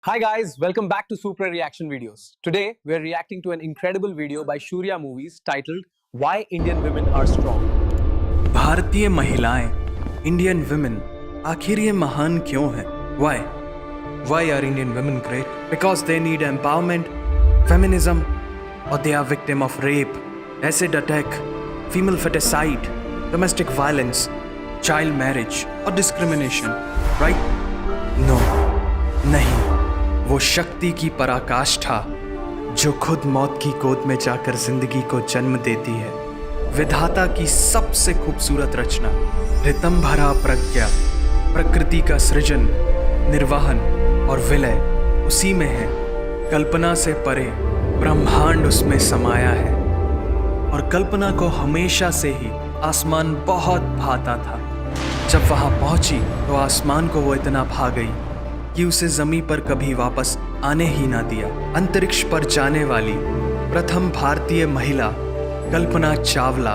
Hi guys, welcome back to Super Reaction Videos. Today we're reacting to an incredible video by Shurya Movies titled Why Indian Women Are Strong. भारतीय महिलाएं, Indian women, आखिर ये महान क्यों हैं? Why? Why are Indian women great? Because they need empowerment, feminism, or they are victim of rape, acid attack, female feticide, domestic violence, child marriage, or discrimination, right? No, नहीं. वो शक्ति की पराकाष्ठा जो खुद मौत की गोद में जाकर जिंदगी को जन्म देती है, विधाता की सबसे खूबसूरत रचना, रितम भरा प्रज्ञा, प्रकृति का सृजन, निर्वहन और विलय उसी में है। कल्पना से परे ब्रह्मांड उसमें समाया है और कल्पना को हमेशा से ही आसमान बहुत भाता था। जब वहां पहुंची तो आसमान को वो इतना भा गई कि उसे जमीन पर कभी वापस आने ही ना दिया। अंतरिक्ष पर जाने वाली प्रथम भारतीय महिला कल्पना चावला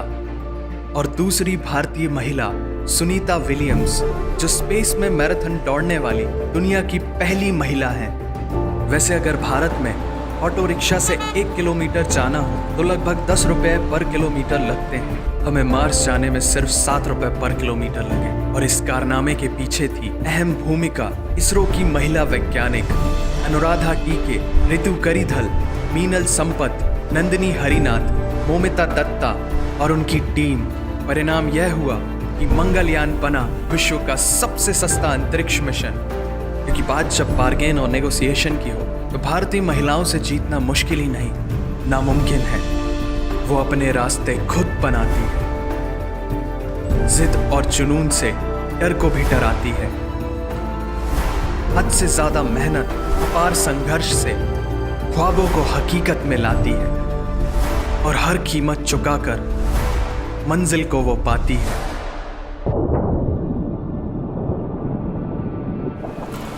और दूसरी भारतीय महिला सुनीता विलियम्स, जो स्पेस में मैराथन दौड़ने वाली दुनिया की पहली महिला हैं। वैसे अगर भारत में ऑटो रिक्शा से 1 किलोमीटर जाना हो तो लगभग 10 रुपए पर किलोमीटर लगते हैं। हमें मार्स जाने में सिर्फ 7 रुपए पर किलोमीटर लगे और इस कारनामे के पीछे थी अहम भूमिका इसरो की महिला वैज्ञानिक अनुराधा टीके, ऋतु करिधल, मीनल संपत, नंदिनी हरिनाथ, मोमिता दत्ता और उनकी टीम। परिणाम यह हुआ कि मंगलयान बना विश्व का सबसे सस्ता अंतरिक्ष मिशन। क्योंकि बात जब बार्गेन और नेगोशिएशन की हो तो भारतीय महिलाओं से जीतना मुश्किल ही नहीं, नामुमकिन है। वो अपने रास्ते खुद बनाती है, जिद और जुनून से डर को भी डराती है। हद से ज्यादा मेहनत, अपार संघर्ष से ख्वाबों को हकीकत में लाती है और हर कीमत चुकाकर मंजिल को वो पाती है।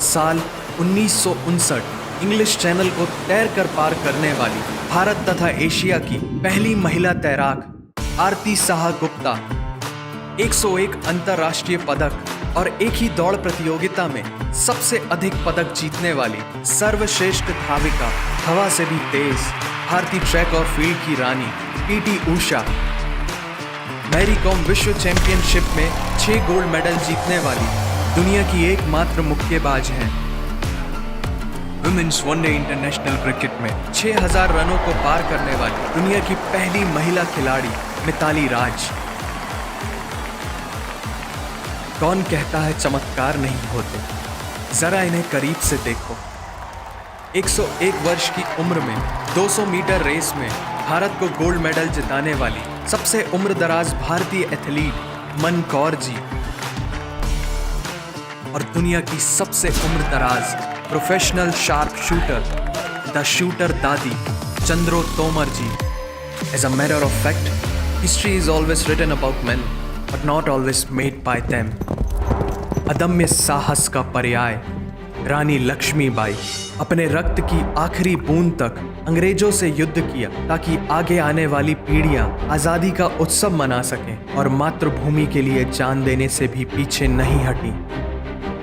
साल 1959 इंग्लिश चैनल को तैर कर पार करने वाली भारत तथा एशिया की पहली महिला तैराक आरती साहा गुप्ता 101 अंतर्राष्ट्रीय पदक और एक ही दौड़ प्रतियोगिता में सबसे अधिक पदक जीतने वाली सर्वश्रेष्ठ धाविका, हवा से भी तेज भारतीय ट्रैक और फील्ड की रानी पीटी उषा, मैरी कॉम विश्व चैंपियनशिप में 6 गोल्ड मेडल जीतने वाली दुनिया की एकमात्र मुक्केबाज हैं। वुमेन्स वनडे इंटरनेशनल क्रिकेट में 6000 रनों को पार करने वाली दुनिया की पहली महिला खिलाड़ी मिताली राज। कौन कहता है चमत्कार नहीं होते, जरा इन्हें करीब से देखो। 101 वर्ष की उम्र में 200 मीटर रेस में भारत को गोल्ड मेडल जिताने वाली सबसे उम्रदराज भारतीय एथलीट मन कौर जी और दुनिया की सबसे उम्रदराज professional sharp shooter the shooter Dadi Chandro Tomar ji. As a matter of fact, history is always written about men, but not always made by them. अदम्य साहस का पर्याय रानी लक्ष्मीबाई अपने रक्त की आखिरी बूंद तक अंग्रेजों से युद्ध किया ताकि आगे आने वाली पीढ़ियां आज़ादी का उत्सव मना सकें और मातृभूमि के लिए जान देने से भी पीछे नहीं हटी।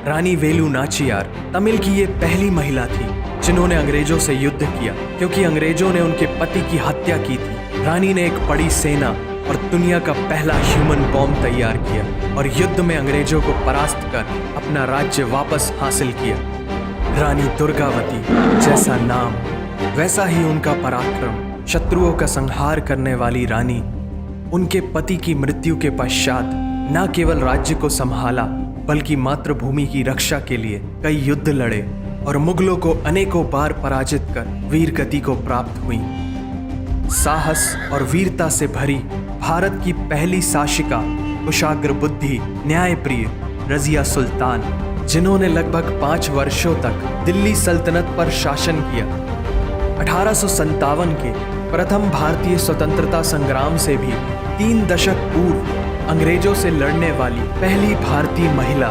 रानी वेलु नाचियार तमिल की ये पहली महिला थी जिन्होंने अंग्रेजों से युद्ध किया, क्योंकि अंग्रेजों ने उनके पति की हत्या की थी। रानी ने एक बड़ी सेना और दुनिया का पहला ह्यूमन बॉम्ब तैयार किया और युद्ध में अंग्रेजों को परास्त कर अपना राज्य वापस हासिल किया। रानी दुर्गावती जैसा नाम वैसा ही उनका पराक्रम। शत्रुओं का संहार करने वाली रानी उनके पति की मृत्यु के पश्चात न केवल राज्य को संभाला बल्कि मातृभूमि की रक्षा के लिए कई युद्ध लड़े और मुगलों को अनेकों बार पराजित कर वीर गति को प्राप्त हुई। साहस और वीरता से भरी भारत की पहली शासिका, कुशाग्र बुद्धि, न्यायप्रिय रजिया सुल्तान, जिन्होंने लगभग 5 वर्षों तक दिल्ली सल्तनत पर शासन किया। 1857 के प्रथम भारतीय स्वतंत्रता संग्राम से भी 3 दशक पूर्व अंग्रेजों से लड़ने वाली पहली भारतीय महिला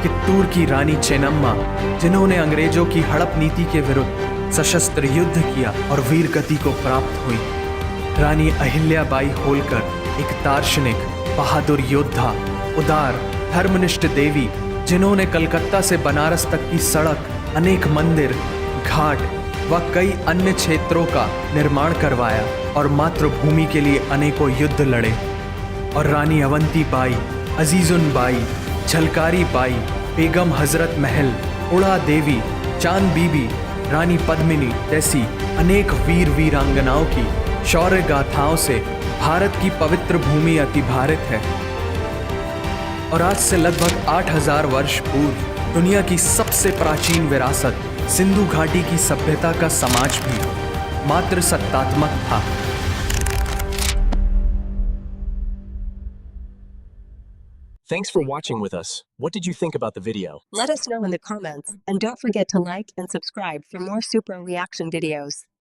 कित्तूर की रानी चेन्नम्मा, जिन्होंने अंग्रेजों की हड़प नीति के विरुद्ध सशस्त्र युद्ध किया और वीर गति को प्राप्त हुई। रानी अहिल्याबाई होलकर एक दार्शनिक, बहादुर योद्धा, उदार, धर्मनिष्ठ देवी, जिन्होंने कलकत्ता से बनारस तक की सड़क अनेक मंदिर, घाट व कई अन्य क्षेत्रों का निर्माण करवाया और मातृभूमि के लिए अनेकों युद्ध लड़े। और रानी अवंती बाई, अजीजुन बाई, झलकारी बाई, बेगम हजरत महल, उड़ा देवी, चांद बीबी, रानी पद्मिनी जैसी अनेक वीर वीरांगनाओं की शौर्य गाथाओं से भारत की पवित्र भूमि अतिभारित है। और आज से लगभग 8000 वर्ष पूर्व दुनिया की सबसे प्राचीन विरासत सिंधु घाटी की सभ्यता का समाज भी मात्र सत्तात्मक था। Thanks for watching with us. What did you think about the video? Let us know in the comments, and don't forget to like and subscribe for more super reaction videos.